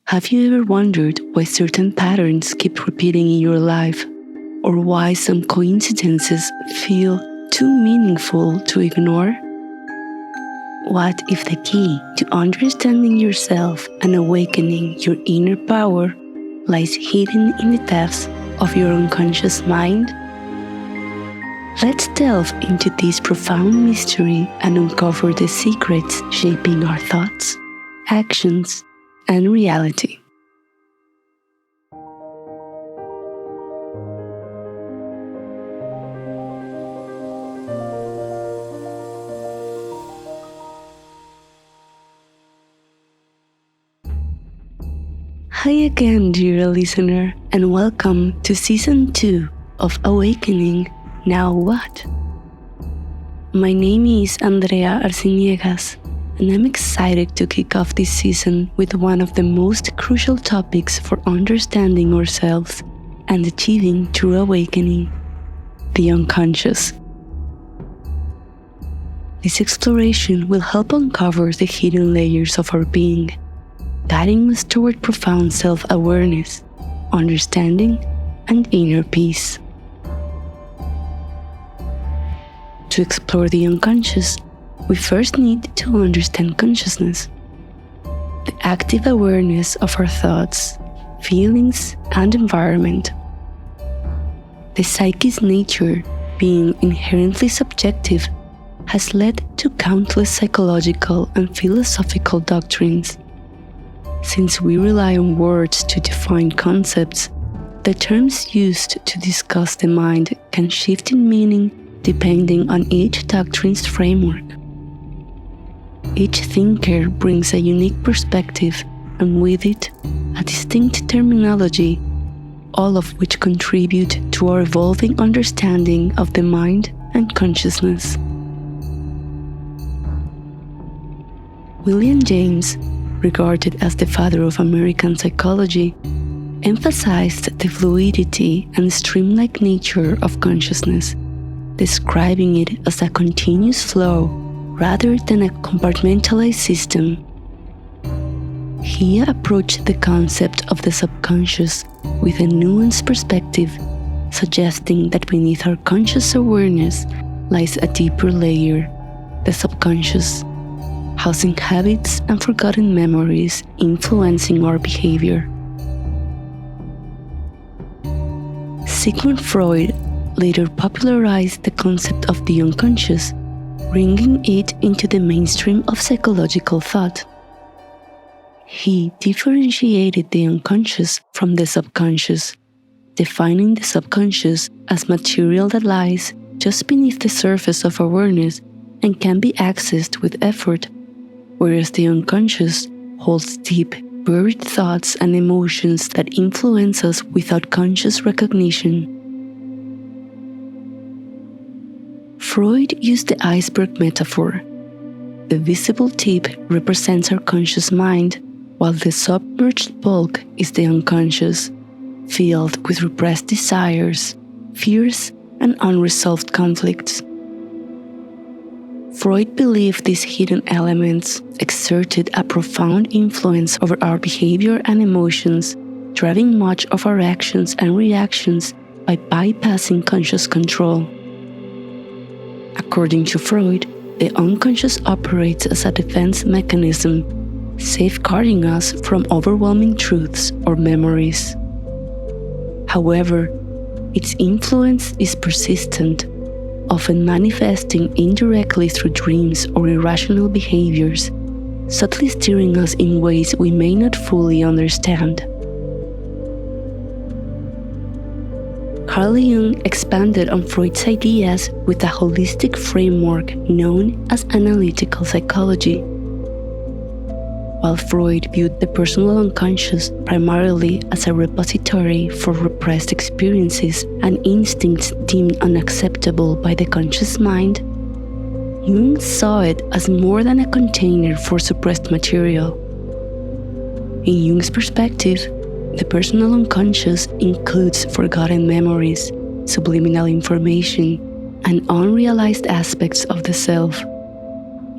Have you ever wondered why certain patterns keep repeating in your life, or why some coincidences feel too meaningful to ignore? What if the key to understanding yourself and awakening your inner power lies hidden in the depths of your unconscious mind? Let's delve into this profound mystery and uncover the secrets shaping our thoughts, actions, and reality. Hi again, dear listener, and welcome to Season 2 of Awakening Now What? My name is Andrea Arciniegas, and I'm excited to kick off this season with one of the most crucial topics for understanding ourselves and achieving true awakening: the unconscious. This exploration will help uncover the hidden layers of our being, guiding us toward profound self-awareness, understanding, and inner peace. To explore the unconscious, we first need to understand consciousness, the active awareness of our thoughts, feelings, and environment. The psyche's nature, being inherently subjective, has led to countless psychological and philosophical doctrines. Since we rely on words to define concepts, the terms used to discuss the mind can shift in meaning depending on each doctrine's framework. Each thinker brings a unique perspective, and with it, a distinct terminology, all of which contribute to our evolving understanding of the mind and consciousness. William James, regarded as the father of American psychology, emphasized the fluidity and streamlike nature of consciousness, describing it as a continuous flow rather than a compartmentalized system. He approached the concept of the subconscious with a nuanced perspective, suggesting that beneath our conscious awareness lies a deeper layer, the subconscious, housing habits and forgotten memories influencing our behavior. Sigmund Freud later popularized the concept of the unconscious, bringing it into the mainstream of psychological thought. He differentiated the unconscious from the subconscious, defining the subconscious as material that lies just beneath the surface of awareness and can be accessed with effort, whereas the unconscious holds deep, buried thoughts and emotions that influence us without conscious recognition. Freud used the iceberg metaphor. The visible tip represents our conscious mind, while the submerged bulk is the unconscious, filled with repressed desires, fears, and unresolved conflicts. Freud believed these hidden elements exerted a profound influence over our behavior and emotions, driving much of our actions and reactions by bypassing conscious control. According to Freud, the unconscious operates as a defense mechanism, safeguarding us from overwhelming truths or memories. However, its influence is persistent, often manifesting indirectly through dreams or irrational behaviors, subtly steering us in ways we may not fully understand. Carl Jung expanded on Freud's ideas with a holistic framework known as analytical psychology. While Freud viewed the personal unconscious primarily as a repository for repressed experiences and instincts deemed unacceptable by the conscious mind, Jung saw it as more than a container for suppressed material. In Jung's perspective, the personal unconscious includes forgotten memories, subliminal information, and unrealized aspects of the self.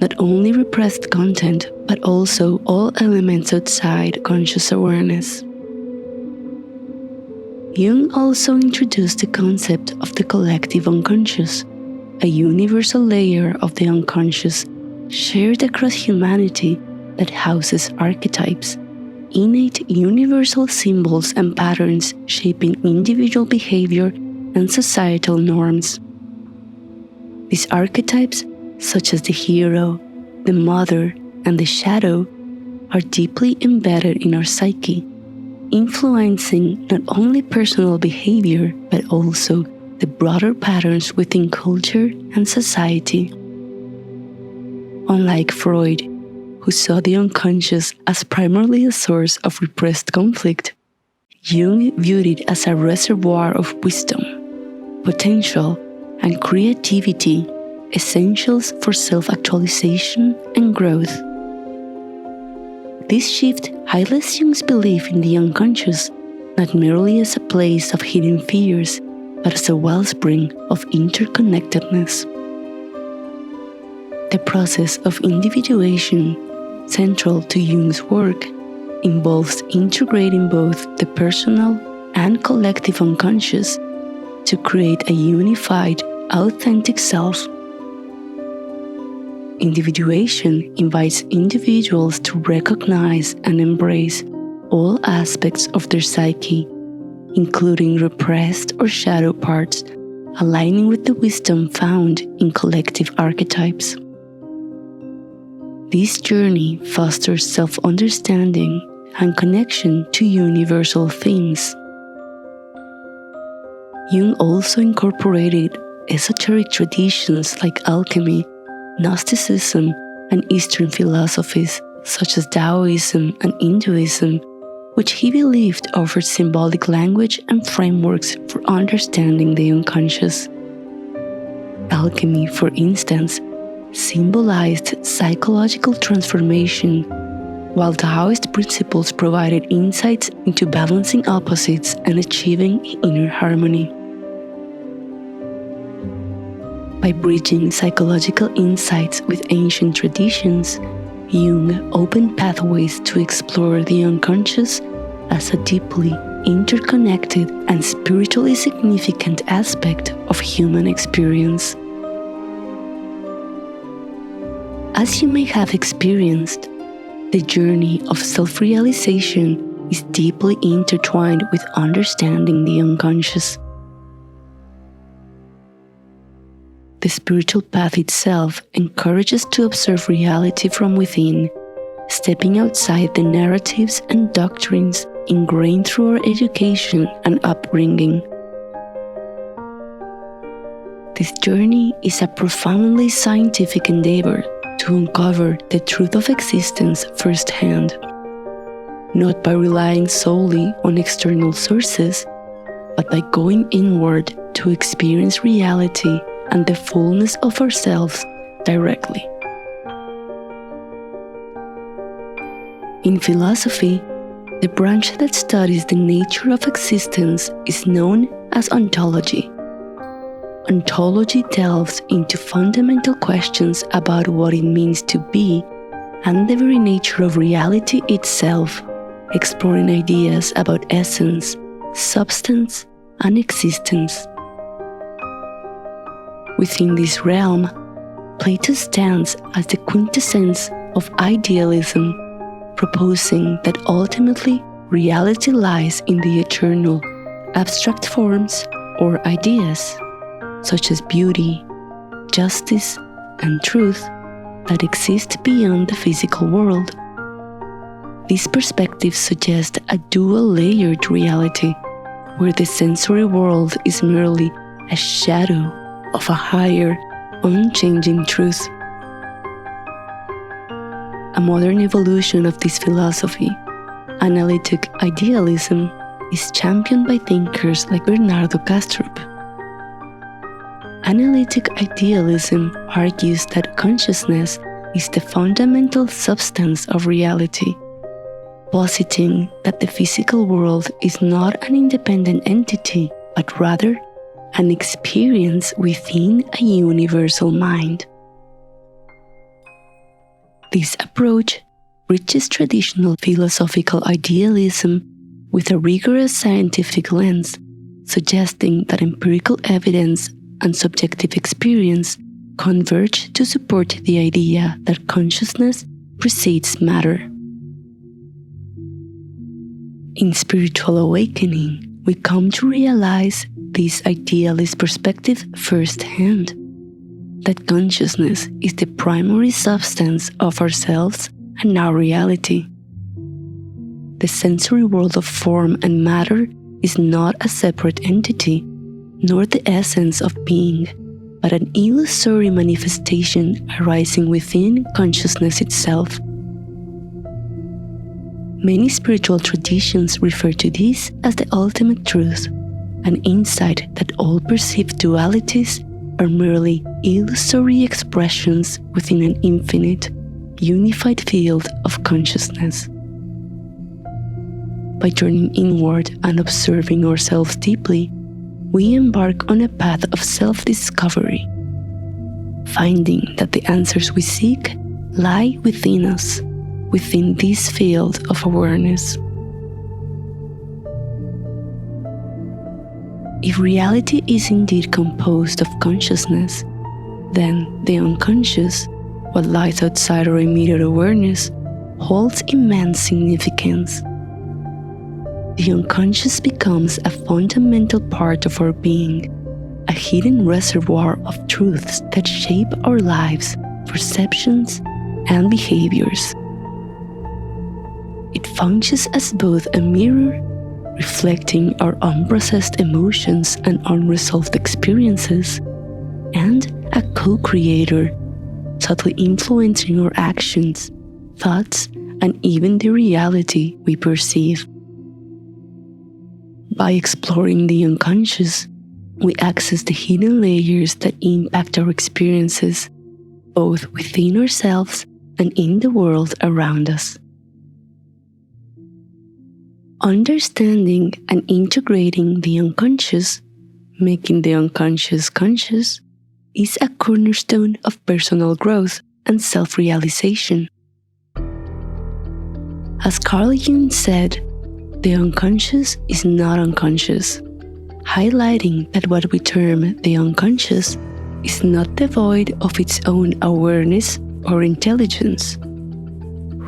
not only repressed content, but also all elements outside conscious awareness. Jung also introduced the concept of the collective unconscious, a universal layer of the unconscious shared across humanity that houses archetypes, innate universal symbols and patterns shaping individual behavior and societal norms. These archetypes, such as the hero, the mother, and the shadow, are deeply embedded in our psyche, influencing not only personal behavior but also the broader patterns within culture and society. Unlike Freud, who saw the unconscious as primarily a source of repressed conflict, Jung viewed it as a reservoir of wisdom, potential, and creativity, essentials for self-actualization and growth. This shift highlights Jung's belief in the unconscious not merely as a place of hidden fears, but as a wellspring of interconnectedness. The process of individuation, central to Jung's work, involves integrating both the personal and collective unconscious to create a unified, authentic self. Individuation invites individuals to recognize and embrace all aspects of their psyche, including repressed or shadow parts, aligning with the wisdom found in collective archetypes. This journey fosters self-understanding and connection to universal themes. Jung also incorporated esoteric traditions like alchemy, Gnosticism, and Eastern philosophies such as Taoism and Hinduism, which he believed offered symbolic language and frameworks for understanding the unconscious. Alchemy, for instance, symbolized psychological transformation, while Taoist principles provided insights into balancing opposites and achieving inner harmony. By bridging psychological insights with ancient traditions, Jung opened pathways to explore the unconscious as a deeply interconnected and spiritually significant aspect of human experience. As you may have experienced, the journey of self-realization is deeply intertwined with understanding the unconscious. The spiritual path itself encourages to observe reality from within, stepping outside the narratives and doctrines ingrained through our education and upbringing. This journey is a profoundly scientific endeavor to uncover the truth of existence firsthand, not by relying solely on external sources, but by going inward to experience reality and the fullness of ourselves directly. In philosophy, the branch that studies the nature of existence is known as ontology. Ontology delves into fundamental questions about what it means to be and the very nature of reality itself, exploring ideas about essence, substance, and existence. Within this realm, Plato stands as the quintessence of idealism, proposing that ultimately reality lies in the eternal, abstract forms or ideas, such as beauty, justice, and truth that exist beyond the physical world. These perspectives suggest a dual-layered reality, where the sensory world is merely a shadow of a higher, unchanging truth. A modern evolution of this philosophy, analytic idealism, is championed by thinkers like Bernardo Kastrup. Analytic idealism argues that consciousness is the fundamental substance of reality, positing that the physical world is not an independent entity, but rather an experience within a universal mind. This approach bridges traditional philosophical idealism with a rigorous scientific lens, suggesting that empirical evidence and subjective experience converge to support the idea that consciousness precedes matter. In Spiritual Awakening, we come to realize this idealist perspective firsthand, that consciousness is the primary substance of ourselves and our reality. The sensory world of form and matter is not a separate entity, nor the essence of being, but an illusory manifestation arising within consciousness itself. Many spiritual traditions refer to this as the ultimate truth, an insight that all perceived dualities are merely illusory expressions within an infinite, unified field of consciousness. By turning inward and observing ourselves deeply, we embark on a path of self-discovery, finding that the answers we seek lie within us, within this field of awareness. If reality is indeed composed of consciousness, then the unconscious, what lies outside our immediate awareness, holds immense significance. The unconscious becomes a fundamental part of our being, a hidden reservoir of truths that shape our lives, perceptions, and behaviors. It functions as both a mirror, reflecting our unprocessed emotions and unresolved experiences, and a co-creator, subtly influencing our actions, thoughts, and even the reality we perceive. By exploring the unconscious, we access the hidden layers that impact our experiences, both within ourselves and in the world around us. Understanding and integrating the unconscious, making the unconscious conscious, is a cornerstone of personal growth and self-realization. As Carl Jung said, the unconscious is not unconscious, highlighting that what we term the unconscious is not devoid of its own awareness or intelligence.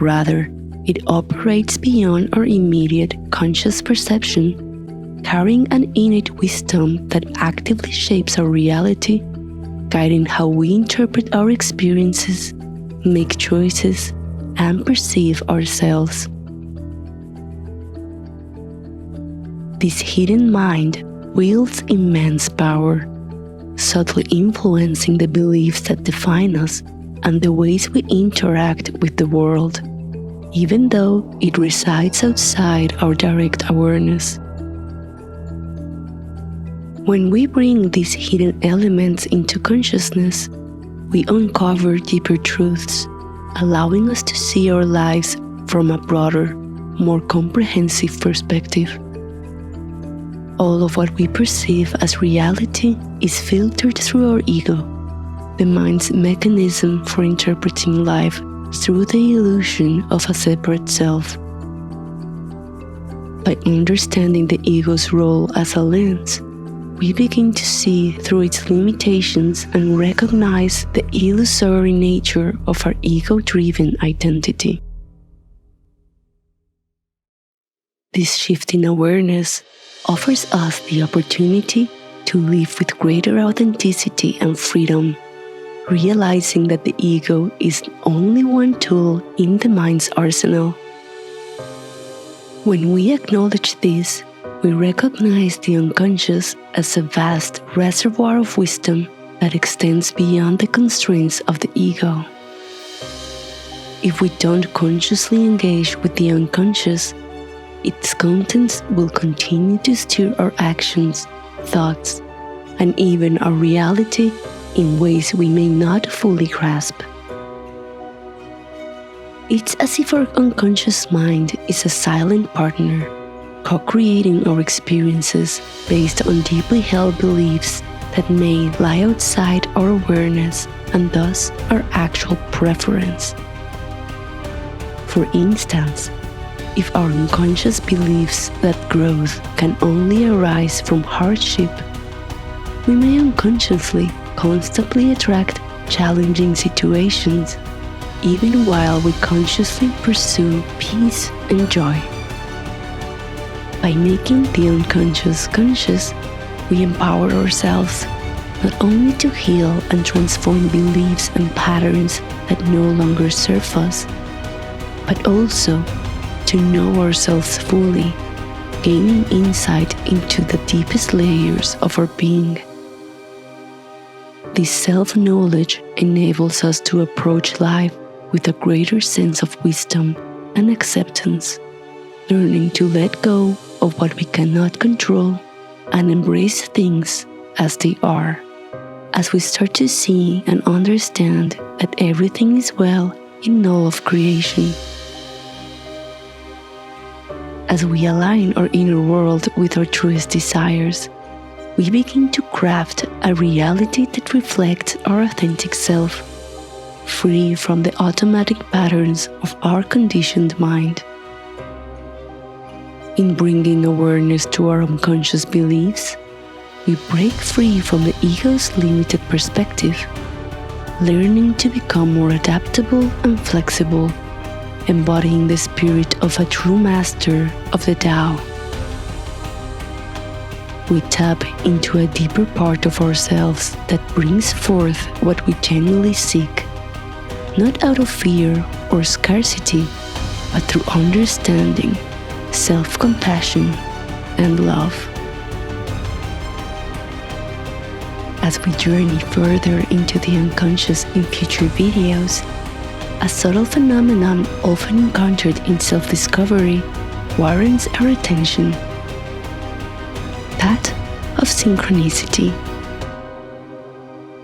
Rather, it operates beyond our immediate conscious perception, carrying an innate wisdom that actively shapes our reality, guiding how we interpret our experiences, make choices, and perceive ourselves. This hidden mind wields immense power, subtly influencing the beliefs that define us and the ways we interact with the world, even though it resides outside our direct awareness. When we bring these hidden elements into consciousness, we uncover deeper truths, allowing us to see our lives from a broader, more comprehensive perspective. All of what we perceive as reality is filtered through our ego, the mind's mechanism for interpreting life through the illusion of a separate self. By understanding the ego's role as a lens, we begin to see through its limitations and recognize the illusory nature of our ego-driven identity. This shift in awareness offers us the opportunity to live with greater authenticity and freedom, realizing that the ego is only one tool in the mind's arsenal. When we acknowledge this, we recognize the unconscious as a vast reservoir of wisdom that extends beyond the constraints of the ego. If we don't consciously engage with the unconscious, its contents will continue to steer our actions, thoughts, and even our reality in ways we may not fully grasp. It's as if our unconscious mind is a silent partner, co-creating our experiences based on deeply held beliefs that may lie outside our awareness and thus our actual preference. For instance, if our unconscious believes that growth can only arise from hardship, we may unconsciously constantly attract challenging situations, even while we consciously pursue peace and joy. By making the unconscious conscious, we empower ourselves not only to heal and transform beliefs and patterns that no longer serve us, but also to know ourselves fully, gaining insight into the deepest layers of our being. This self-knowledge enables us to approach life with a greater sense of wisdom and acceptance, learning to let go of what we cannot control and embrace things as they are, as we start to see and understand that everything is well in all of creation. As we align our inner world with our truest desires, we begin to craft a reality that reflects our authentic self, free from the automatic patterns of our conditioned mind. In bringing awareness to our unconscious beliefs, we break free from the ego's limited perspective, learning to become more adaptable and flexible, embodying the spirit of a true master of the Tao. We tap into a deeper part of ourselves that brings forth what we genuinely seek, not out of fear or scarcity, but through understanding, self-compassion, and love. As we journey further into the unconscious in future videos, a subtle phenomenon often encountered in self-discovery warrants our attention: that of synchronicity.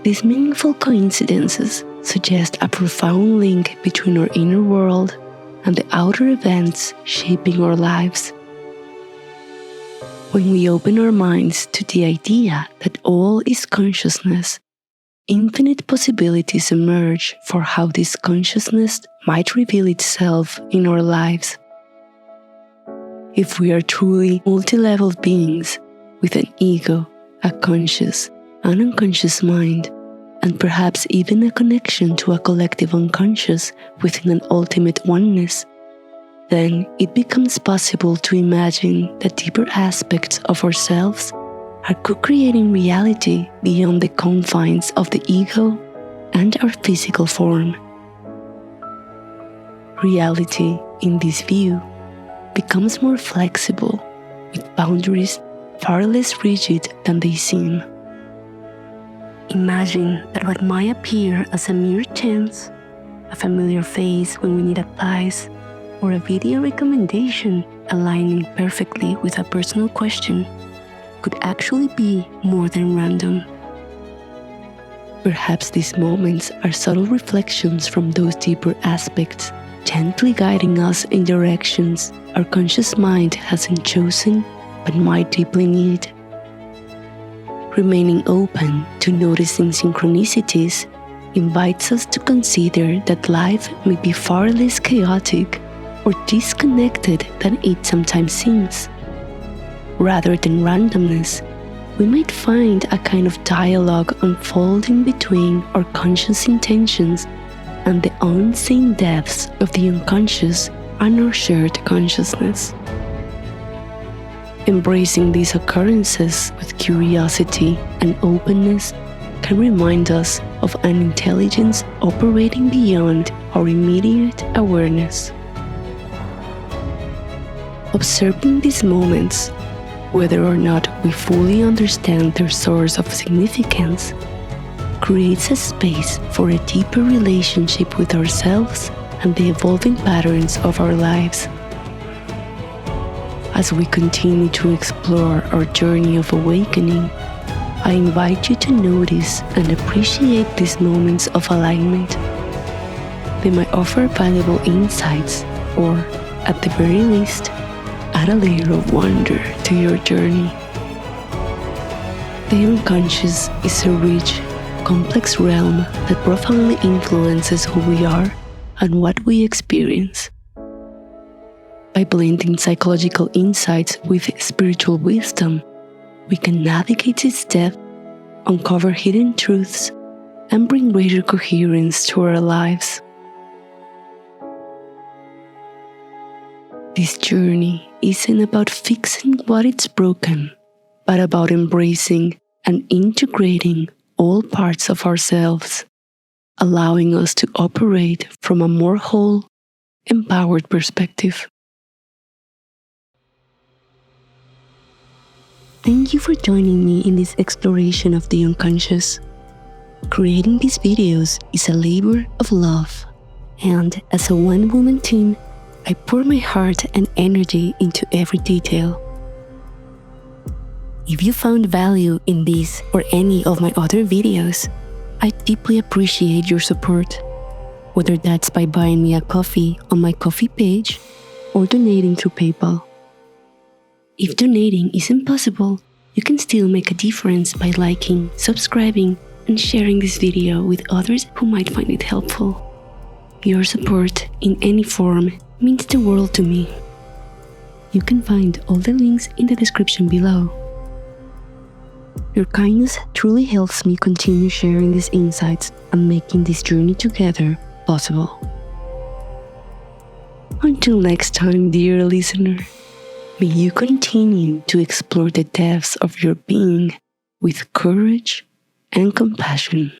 These meaningful coincidences suggest a profound link between our inner world and the outer events shaping our lives. When we open our minds to the idea that all is consciousness, infinite possibilities emerge for how this consciousness might reveal itself in our lives. If we are truly multi-level beings with an ego, a conscious and unconscious mind, and perhaps even a connection to a collective unconscious within an ultimate oneness, then it becomes possible to imagine that deeper aspects of ourselves are co-creating reality beyond the confines of the ego and our physical form. Reality, in this view, becomes more flexible, with boundaries far less rigid than they seem. Imagine that what might appear as a mere chance, a familiar face when we need advice, or a video recommendation aligning perfectly with a personal question, could actually be more than random. Perhaps these moments are subtle reflections from those deeper aspects, gently guiding us in directions our conscious mind hasn't chosen but might deeply need. Remaining open to noticing synchronicities invites us to consider that life may be far less chaotic or disconnected than it sometimes seems. Rather than randomness, we might find a kind of dialogue unfolding between our conscious intentions and the unseen depths of the unconscious and our shared consciousness. Embracing these occurrences with curiosity and openness can remind us of an intelligence operating beyond our immediate awareness. Observing these moments, whether or not we fully understand their source of significance, creates a space for a deeper relationship with ourselves and the evolving patterns of our lives. As we continue to explore our journey of awakening, I invite you to notice and appreciate these moments of alignment. They might offer valuable insights, or, at the very least, add a layer of wonder to your journey. The unconscious is a rich, complex realm that profoundly influences who we are and what we experience. By blending psychological insights with spiritual wisdom, we can navigate this depth, uncover hidden truths, and bring greater coherence to our lives. This journey isn't about fixing what is broken, but about embracing and integrating all parts of ourselves, allowing us to operate from a more whole, empowered perspective. Thank you for joining me in this exploration of the unconscious. Creating these videos is a labor of love, and as a one-woman team, I pour my heart and energy into every detail. If you found value in this or any of my other videos, I deeply appreciate your support, whether that's by buying me a coffee on my Ko-fi page or donating through PayPal. If donating isn't possible, you can still make a difference by liking, subscribing, and sharing this video with others who might find it helpful. Your support in any form means the world to me. You can find all the links in the description below. Your kindness truly helps me continue sharing these insights and making this journey together possible. Until next time, dear listener, may you continue to explore the depths of your being with courage and compassion.